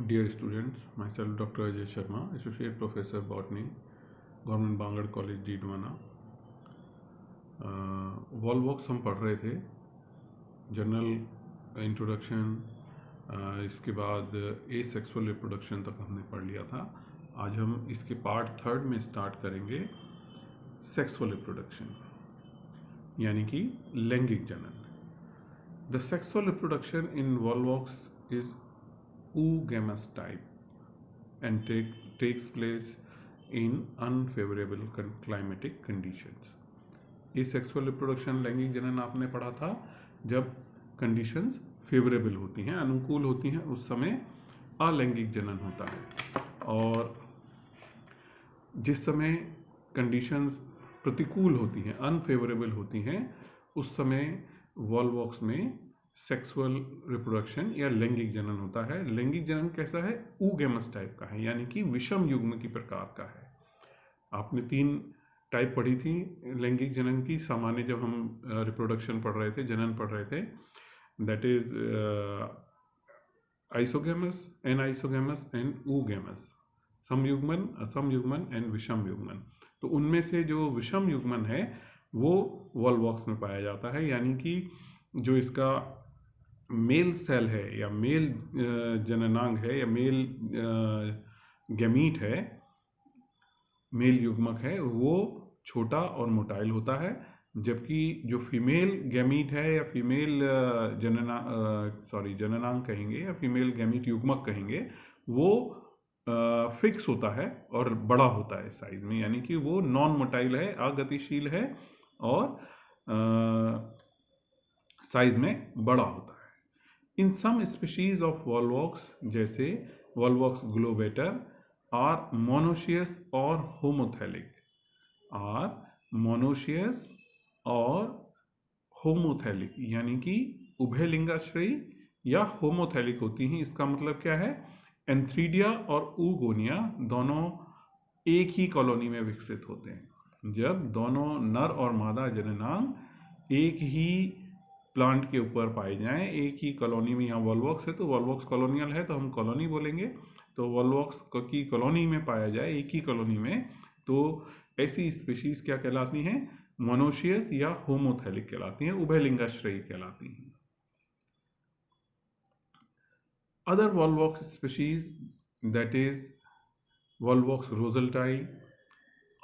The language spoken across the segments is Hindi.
Dear students, myself Dr. Ajay Sharma, Associate Professor Botany, government Bangur college Didwana. Volvox हम पढ़ रहे थे, जनरल इंट्रोडक्शन, इसके बाद एसेक्सुअल रिप्रोडक्शन तक हमने पढ़ लिया था। आज हम इसके पार्ट 3 में स्टार्ट करेंगे सेक्सुअल रिप्रोडक्शन, यानी कि लैंगिक जनन। The sexual reproduction in Volvox is oogamous type and takes place in unfavorable climatic conditions. asexual reproduction लैंगिक जनन आपने पढ़ा था जब कंडीशंस फेवरेबल होती हैं, अनुकूल होती हैं, उस समय अलैंगिक जनन होता है। और जिस समय कंडीशंस प्रतिकूल होती हैं, अनफेवरेबल होती हैं, उस समय वॉलवॉक्स में सेक्सुअल रिप्रोडक्शन या लैंगिक जनन होता है। लैंगिक जनन कैसा है? oogamous टाइप का है, यानी कि विषम युग्म की प्रकार का है। आपने 3 टाइप पढ़ी थी लैंगिक जनन की सामान्य, जब हम रिप्रोडक्शन पढ़ रहे थे, जनन पढ़ रहे थे। That is isogamous, anisogamous and oogamous, समयुग्मन, असमयुग्मन एंड विषम युग्मन। तो उनमें से जो विषम युग्मन है वो वॉलवॉक्स में पाया जाता है, यानी कि जो इसका मेल सेल है या मेल जननांग है या मेल गैमीट है, मेल युग्मक है, वो छोटा और मोटाइल होता है, जबकि जो फीमेल गैमीट है या फीमेल जननांग कहेंगे या फीमेल गैमीट युग्मक कहेंगे, वो फिक्स होता है और बड़ा होता है साइज में, यानी कि वो नॉन मोटाइल है, अगतिशील है और साइज में बड़ा होता है। इन सम स्पीशीज ऑफ वॉलवॉक्स, जैसे वॉलवॉक्स ग्लोबेटर, आर मोनोशियस और होमोथैलिक, यानी कि उभयलिंगाश्रयी या होमोथैलिक होती हैं। इसका मतलब क्या है? एंथ्रीडिया और ऊगोनिया दोनों एक ही कॉलोनी में विकसित होते हैं। जब दोनों नर और मादा जननांग एक ही प्लांट के ऊपर पाए जाएं, एक ही कॉलोनी में, यहाँ वॉलवॉक्स है तो वॉलवॉक्स कॉलोनियल है तो हम कॉलोनी बोलेंगे, तो वॉलवॉक्स की कॉलोनी में पाया जाए, एक ही कॉलोनी में, तो ऐसी स्पीशीज क्या कहलाती हैं? मोनोशियस या होमोथैलिक कहलाती हैं, उभयलिंगाश्रयी कहलाती हैं। Other Volvox species, that is Volvox rousseletii,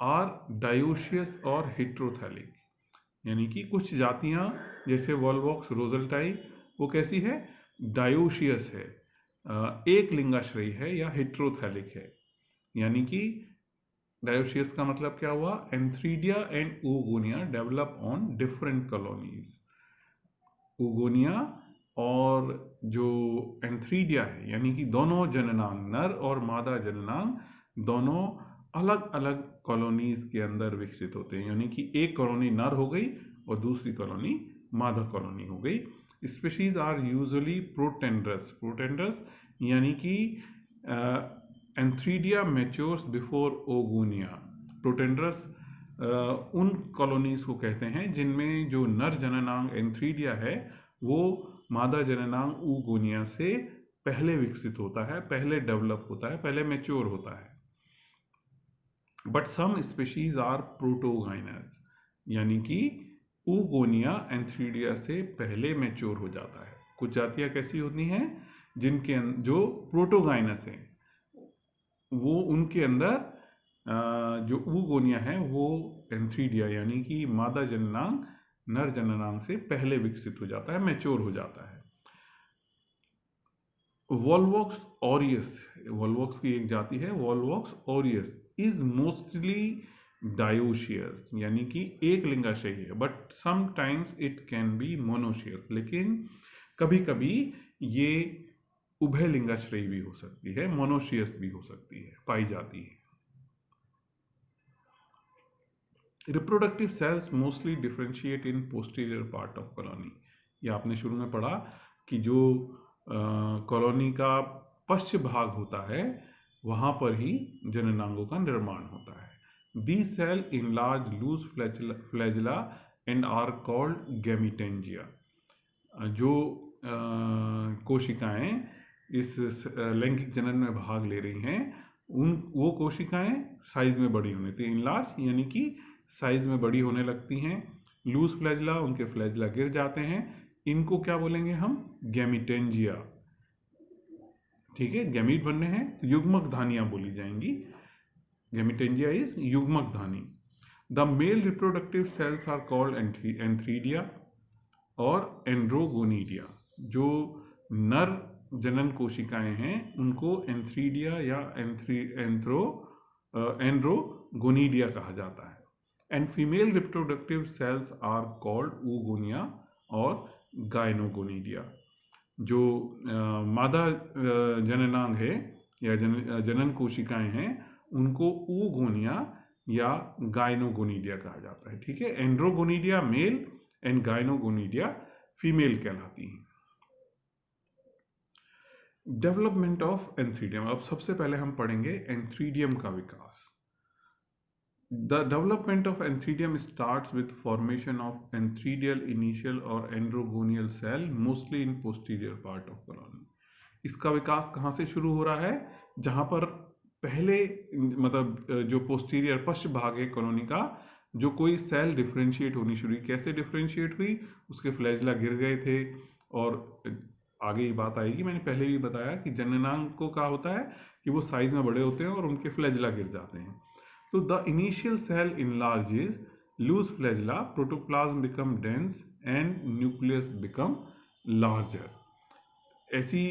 are dioecious और हेट्रोथैलिक, यानी कि कुछ जातियां जैसे वॉलवॉक्स रोजल्टाई, वो कैसी है? डायोशियस है, एक लिंगाश्रयी है या हेट्रोथैलिक है। यानी कि डायोशियस का मतलब क्या हुआ? Antheridia and oogonia develop on different colonies. Oogonia और जो एंथ्रीडिया है, यानी कि दोनों जननांग, नर और मादा जननांग, दोनों अलग अलग कॉलोनीज के अंदर विकसित होते हैं, यानी कि एक कॉलोनी नर हो गई और दूसरी कॉलोनी मादा कॉलोनी हो गई। स्पीशीज आर यूजुअली प्रोटेंड्रस, यानी कि antheridia matures before oogonia. Protandrous उन कॉलोनीज को कहते हैं जिनमें जो नर जननांग एंथ्रीडिया है वो मादा जननांग ऊगोनिया से पहले विकसित होता है, पहले डेवलप होता है, पहले मैच्योर होता है। But some species are protogynous, यानी कि ऊगोनिया एंथ्रीडिया से पहले मैच्योर हो जाता है। कुछ जातियां कैसी होती हैं जिनके जो प्रोटोगाइनस हैं, वो उनके अंदर जो ऊगोनिया है वो एंथ्रीडिया यानी कि मादा जननांग नर जननांग से पहले विकसित हो जाता है, मैच्योर हो जाता है। वॉलवॉक्स ऑरियस, वॉलवॉक्स की एक जाति है Volvox aureus, is mostly dioecious, यानी कि एक लिंगाश्रयी है, but sometimes it can be monoecious, लेकिन कभी कभी ये उभय लिंगाश्रयी भी हो सकती है, मोनोशियस भी हो सकती है, पाई जाती है। Reproductive cells mostly differentiate in posterior part of colony. ये आपने शुरू में पढ़ा कि जो कॉलोनी का पश्च भाग होता है वहाँ पर ही जननांगों का निर्माण होता है। These cells enlarge loose flagella and are called gametangia। जो कोशिकाएं इस लैंगिक जनन में भाग ले रही हैं, वो कोशिकाएं साइज में बड़ी होने लगती हैं, इनलार्ज यानी कि साइज में बड़ी होने लगती हैं। लूज फ्लैजला, उनके फ्लैजला गिर जाते हैं। इनको क्या बोलेंगे हम? गैमिटेंजिया। ठीक है, गैमीट बनने हैं तो युग्मक धानियां बोली जाएंगी। गैमिटेंजिया इज युग्मक धानी। The male reproductive cells are called antheridia और एंड्रोगोनीडिया। जो नर जनन कोशिकाएं हैं उनको एंथ्रीडिया या एंड्रोगोनीडिया कहा जाता है। And female reproductive cells are called oogonia और गायनोगोनीडिया। जो मादा जननांग है या जनन कोशिकाएं हैं उनको oogonia या गायनोगोनीडिया कहा जाता है। ठीक है, androgonidia male and gynogonidia female कहलाती हैं। Development of antheridium. अब सबसे पहले हम पढ़ेंगे एंथ्रीडियम का विकास। The development of antheridium starts with formation of antheridial initial और androgonial cell mostly in posterior part of colony. इसका विकास कहाँ से शुरू हो रहा है? जहाँ पर पहले मतलब जो पोस्टीरियर पश्च भाग है कॉलोनी का, जो कोई सेल डिफ्रेंशिएट होनी शुरू हुई। कैसे डिफ्रेंशिएट हुई? उसके फ्लैजला गिर गए थे। और आगे ये बात आएगी, मैंने पहले भी बताया कि जननांग को क्या होता है कि वो साइज में बड़े होते हैं और उनके फ्लैजला गिर जाते हैं। तो the initial cell enlarges, loose flagella, protoplasm become dense and nucleus become larger. ऐसी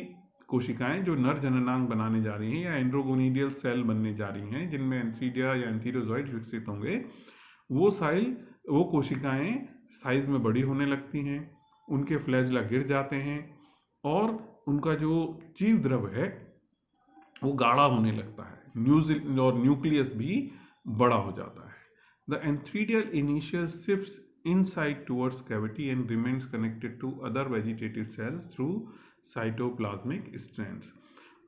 कोशिकाएं जो नर जननांग बनाने जा रही हैं या एंड्रोगोनिडियल सेल बनने जा रही हैं, जिनमें एंथ्रीडिया या एंथीरोजॉइड विकसित होंगे, वो कोशिकाएं साइज में बड़ी होने लगती हैं, उनके फ्लैजला गिर जाते हैं और उनका जो जीव द्रव है वो गाढ़ा होने लगता है और न्यूक्लियस भी बड़ा हो जाता है। The antheridial initial shifts inside towards cavity and remains connected to other vegetative cells through cytoplasmic strands.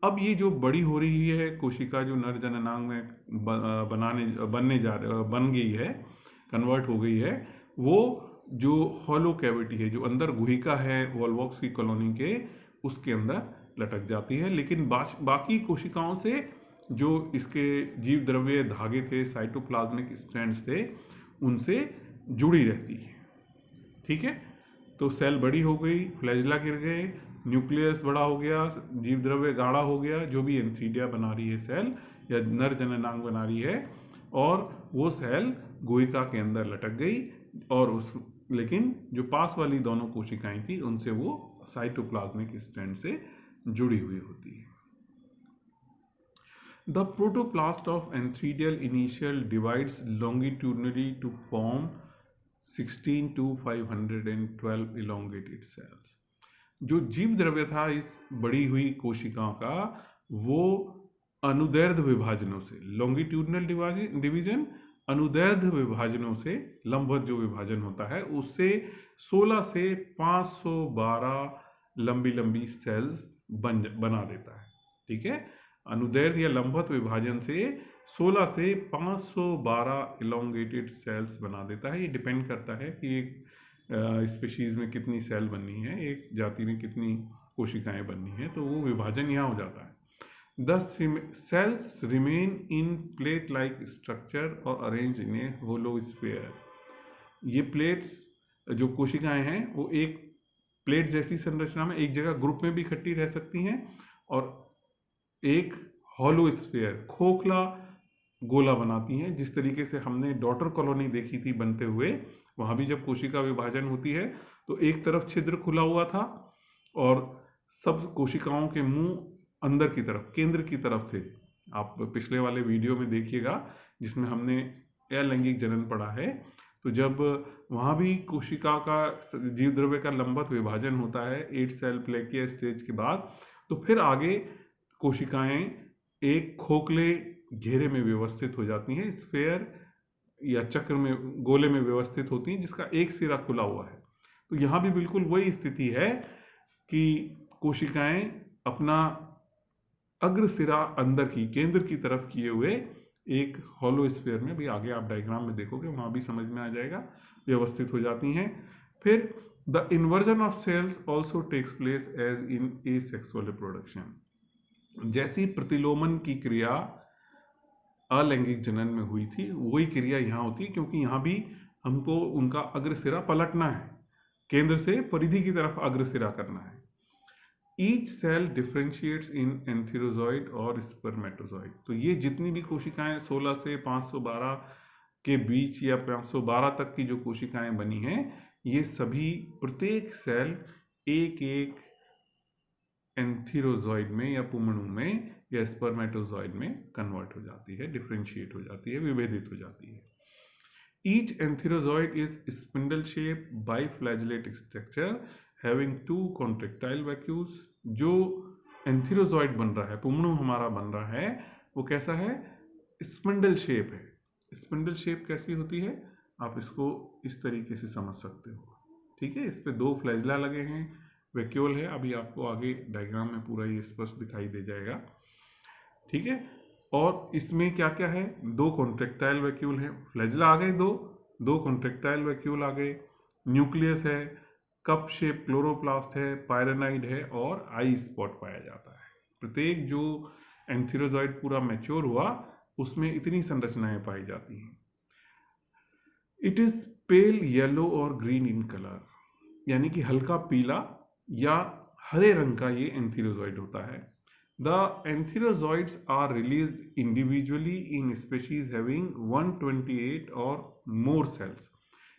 अब ये जो बड़ी हो रही है कोशिका, जो नर जननांग में बन गई है, कन्वर्ट हो गई है, वो जो हॉलो कैविटी है, जो अंदर गुहिका है वॉल्वॉक्स की कॉलोनी के, उसके अंदर लटक जाती है। लेकिन बाकी कोशिकाओं से जो इसके जीव द्रव्य धागे थे, साइटोप्लाज्मिक स्ट्रैंड्स थे, उनसे जुड़ी रहती है। ठीक है, तो सेल बड़ी हो गई, फ्लैजला गिर गए, न्यूक्लियस बड़ा हो गया, जीव द्रव्य गाढ़ा हो गया, जो भी एंथ्रीडिया बना रही है सेल या नर जननांग बना रही है, और वो सेल गुहिका के अंदर लटक गई और लेकिन जो पास वाली दोनों कोशिकाएं थी उनसे वो साइटोप्लाज्मिक स्ट्रैंड से जुड़ी हुई होती है। The protoplast of antheridial initial divides longitudinally to form 16 to 512 elongated cells. जो जीव द्रव्य था इस बड़ी हुई कोशिकाओं का, वो अनुदैर्ध्य विभाजनों से, लॉन्गिट्यूडनल डिवीजन, अनुदैर्ध्य विभाजनों से, लंबवत जो विभाजन होता है उससे 16 से 512 लंबी लंबी सेल्स बना देता है। ठीक है, अनुदैर्ध्य या लंबवत विभाजन से 16 से 512 इलोंगेटेड सेल्स बना देता है। ये डिपेंड करता है कि एक स्पीशीज में कितनी सेल बननी है, एक जाति में कितनी कोशिकाएं बननी है, तो वो विभाजन यहाँ हो जाता है। The cells remain in plate-like structure और arranged in a hollow sphere। ये प्लेट्स जो कोशिकाएं हैं वो एक प्लेट जैसी संरचना में एक जगह ग्रुप में भी इकट्ठी रह सकती हैं और एक हॉलो स्फीयर, खोखला गोला बनाती हैं। जिस तरीके से हमने डॉटर कॉलोनी देखी थी बनते हुए, वहाँ भी जब कोशिका विभाजन होती है तो एक तरफ छिद्र खुला हुआ था और सब कोशिकाओं के मुंह अंदर की तरफ, केंद्र की तरफ थे। आप पिछले वाले वीडियो में देखिएगा जिसमें हमने अलैंगिक जनन पढ़ा है, तो जब वहाँ भी कोशिका का जीव द्रव्य का लंबवत विभाजन होता है 8 सेल प्लेकिया स्टेज के बाद, तो फिर आगे कोशिकाएं एक खोखले घेरे में व्यवस्थित हो जाती हैं, स्फेयर या चक्र में, गोले में व्यवस्थित होती हैं जिसका एक सिरा खुला हुआ है। तो यहाँ भी बिल्कुल वही स्थिति है कि कोशिकाएं अपना अग्र सिरा अंदर की, केंद्र की तरफ किए हुए एक हॉलो स्फीयर में, भी आगे आप डायग्राम में देखोगे वहाँ भी समझ में आ जाएगा, व्यवस्थित हो जाती हैं। फिर The inversion of cells also takes place as in asexual reproduction. जैसी प्रतिलोमन की क्रिया अलैंगिक जनन में हुई थी, वही क्रिया यहाँ होती है, क्योंकि यहाँ भी हमको उनका अग्रसिरा पलटना है, केंद्र से परिधि की तरफ अग्रसिरा करना है. Each cell differentiates in antherozoid और स्पर्मेटोजॉइड. तो ये जितनी भी कोशिकाएं 16 से 512 के बीच या 512 तक की जो कोशिकाएं बनी हैं, ये सभी प्रत्येक सेल एक एक एंथेरोजॉइड में या पुमणु में या स्पर्मेटोजॉइड में कन्वर्ट हो जाती है, डिफरेंशिएट हो जाती है, विभेदित हो जाती है. Each antherozoid is spindle shape biflagellate structure having 2 contractile vacuoles. जो एंथेरोजॉइड बन रहा है, पुमणु हमारा बन रहा है, वो कैसा है? स्पिंडल शेप है. स्पिंडल शेप कैसी होती है? आप इसको इस तरीके से समझ सकते हो. ठीक है, इस पे 2 फ्लैजिला लगे हैं, वैक्यूल है. अभी आपको आगे डायग्राम में पूरा ये स्पष्ट दिखाई दे जाएगा. ठीक है, और इसमें क्या क्या है? 2 कॉन्ट्रेक्टाइल वैक्यूल है. फ्लैजिला आ गए, 2 कॉन्ट्रेक्टाइल वैक्यूल आ गए, न्यूक्लियस है, कप शेप क्लोरोप्लास्ट है, पायरेनाइड है और आई स्पॉट पाया जाता है. प्रत्येक जो एंथेरोजॉइड पूरा मैच्योर हुआ, उसमें इतनी संरचनाएं पाई जाती हैं. इट इज पेल येलो और ग्रीन इन कलर, यानी कि हल्का पीला या हरे रंग का ये एंथेरोजॉइड होता है. The antherozoids are released individually in species having 128 or more sales.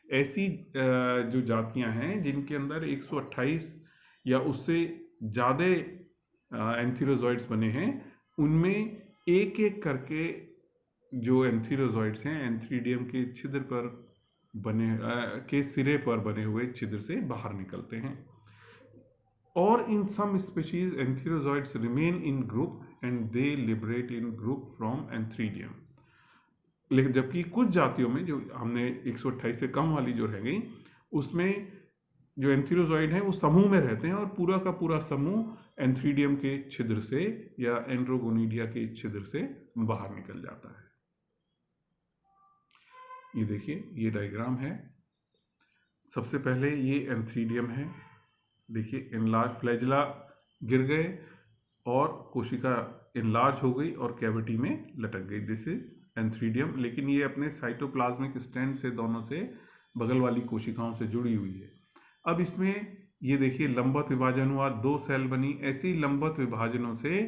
ऐसी जो जातियां हैं जिनके अंदर 128 या उससे ज़्यादा एंथेरोजॉइड्स बने हैं, उनमें एक एक करके जो एंथेरोजॉइड्स हैं एंथ्रीडियम के छिद्र पर बने के सिरे पर बने हुए छिद्र से बाहर निकलते हैं. और in some species antherozoids remain in group and they liberate in group from antheridium. लेकिन जबकि कुछ जातियों में, जो हमने 128 से कम वाली जो रह गई, उसमें जो एंथेरोजॉइड हैं वो समूह में रहते हैं और पूरा का पूरा समूह एंथ्रीडियम के छिद्र से या एंड्रोगोनिडिया के छिद्र से बाहर निकल जाता है. ये देखिए, ये डायग्राम है. सबसे पहले ये एंथ्रीडियम है. देखिए, इनलार्ज फ्लैजिला गिर गए और कोशिका इनलार्ज हो गई और कैविटी में लटक गई. This is antheridium. लेकिन ये अपने साइटोप्लाज्मिक स्टैंड से दोनों से बगल वाली कोशिकाओं से जुड़ी हुई है. अब इसमें ये देखिए, लंबवत विभाजन हुआ, 2 सेल बनी. ऐसी लंबवत विभाजनों से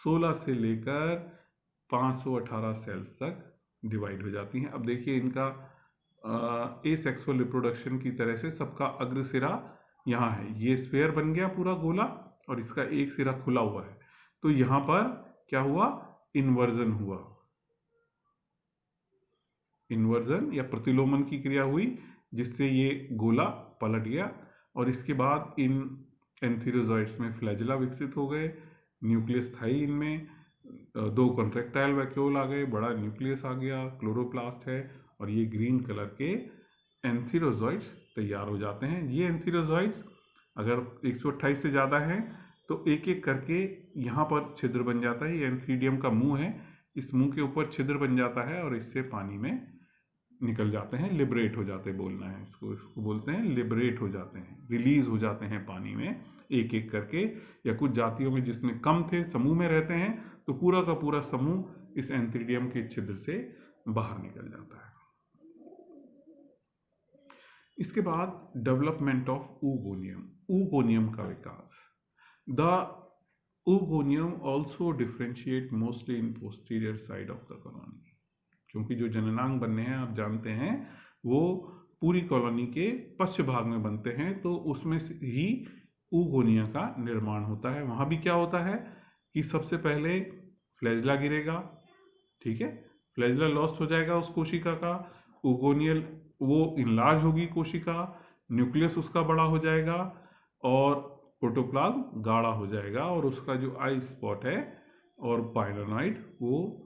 16 से लेकर 518 सेल्स तक डिवाइड हो जाती हैं. अब देखिए, इनका एसेक्सुअल रिप्रोडक्शन की तरह से सबका अग्रसिरा यहाँ है. ये स्फेयर बन गया पूरा गोला और इसका एक सिरा खुला हुआ है. तो यहाँ पर क्या हुआ? इन्वर्जन हुआ. इन्वर्जन या प्रतिलोमन की क्रिया हुई, जिससे ये गोला पलट गया और इसके बाद इन एंथेरोजॉइड्स में फ्लैजिला विकसित हो गए, न्यूक्लियस था ही इनमें, 2 कॉन्ट्रेक्टाइल वैक्यूल आ गए, बड़ा न्यूक्लियस आ गया, क्लोरोप्लास्ट है, और ये ग्रीन कलर के एंथेरोजॉइड्स तैयार हो जाते हैं. ये एंथेरोजॉइड्स अगर 128 से ज़्यादा हैं तो एक एक करके यहाँ पर छिद्र बन जाता है. ये एंथ्रीडियम का मुंह है, इस मुंह के ऊपर छिद्र बन जाता है और इससे पानी में निकल जाते हैं, लिबरेट हो जाते हैं, बोलना है इसको बोलते हैं लिबरेट हो जाते हैं, रिलीज हो जाते हैं पानी में एक एक करके. या कुछ जातियों में जिसमें कम थे, समूह में रहते हैं, तो पूरा का पूरा समूह इस एंथ्रीडियम के छिद्र से बाहर निकल जाता है. इसके बाद डेवलपमेंट ऑफ ऊगोनियम. ऊगोनियम का विकास. The oogonium also differentiate mostly in posterior side of the colony. क्योंकि जो जननांग बनने हैं, आप जानते हैं, वो पूरी कॉलोनी के पश्च भाग में बनते हैं, तो उसमें से ही ऊगोनिया का निर्माण होता है. वहाँ भी क्या होता है कि सबसे पहले फ्लैजिला गिरेगा. ठीक है, फ्लैजिला लॉस्ट हो जाएगा उस कोशिका का. ऊगोनियल वो इनलार्ज होगी कोशिका, न्यूक्लियस उसका बड़ा हो जाएगा और प्रोटोप्लाज्म गाढ़ा हो जाएगा, और उसका जो आई स्पॉट है और पायरेनाइड वो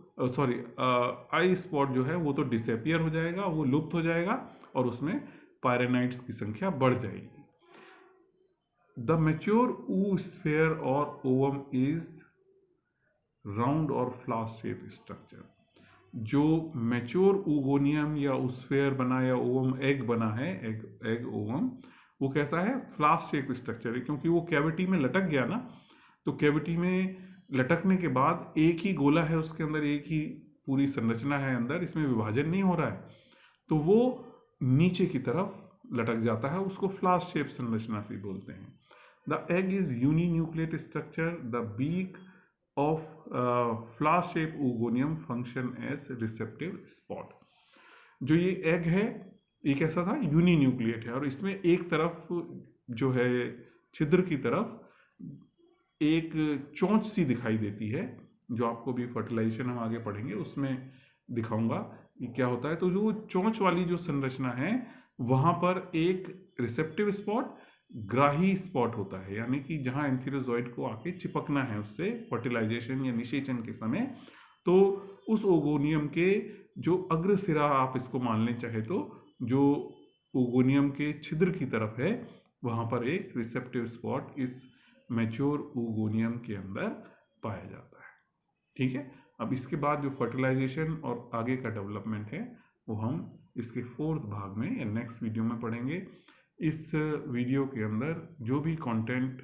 आई स्पॉट जो है वो तो डिसअपियर हो जाएगा, वो लुप्त हो जाएगा और उसमें पायरेनाइड्स की संख्या बढ़ जाएगी. द मैच्योर ऊ स्फेयर और ओवम इज राउंड और फ्लास्क शेप स्ट्रक्चर. जो मैच्योर ऊगोनियम या स्फेयर बना या ओवम एग बना है, एग ओवम, वो कैसा है, फ्लास्क शेप स्ट्रक्चर है, क्योंकि वो कैविटी में लटक गया ना, तो कैविटी में लटकने के बाद एक ही गोला है, उसके अंदर एक ही पूरी संरचना है अंदर, इसमें विभाजन नहीं हो रहा है, तो वो नीचे की तरफ लटक जाता है, उसको फ्लास्क शेप संरचना से बोलते हैं। The egg is uninucleate structure, the beak of flask shape oogonium function as receptive spot. जो ये एग है ये कैसा था, यूनिन्यूक्लिएट है, और इसमें एक तरफ जो है छिद्र की तरफ एक चोंच सी दिखाई देती है, जो आपको भी फर्टिलाइजेशन हम आगे पढ़ेंगे उसमें दिखाऊंगा कि क्या होता है। तो जो चोंच वाली जो संरचना है वहां पर एक रिसेप्टिव स्पॉट, ग्राही स्पॉट होता है, यानी कि जहां एंथेरोजोइड को आके चिपकना है उससे फर्टिलाइजेशन या निषेचन के समय, तो उस ओगोनियम के जो अग्र सिरा आप इसको मान लें चाहे तो, जो ओगोनियम के छिद्र की तरफ है वहां पर एक रिसेप्टिव स्पॉट इस मैच्योर ओगोनियम के अंदर पाया जाता है। ठीक है, अब इसके बाद जो फर्टिलाइजेशन और आगे का डेवलपमेंट है वो हम इसके 4th भाग में या नेक्स्ट वीडियो में पढ़ेंगे। इस वीडियो के अंदर जो भी कंटेंट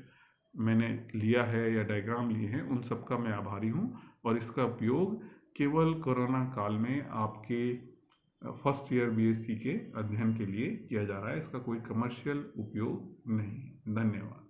मैंने लिया है या डायग्राम लिए हैं उन सब का मैं आभारी हूँ, और इसका उपयोग केवल कोरोना काल में आपके फर्स्ट ईयर बीएससी के अध्ययन के लिए किया जा रहा है, इसका कोई कमर्शियल उपयोग नहीं। धन्यवाद।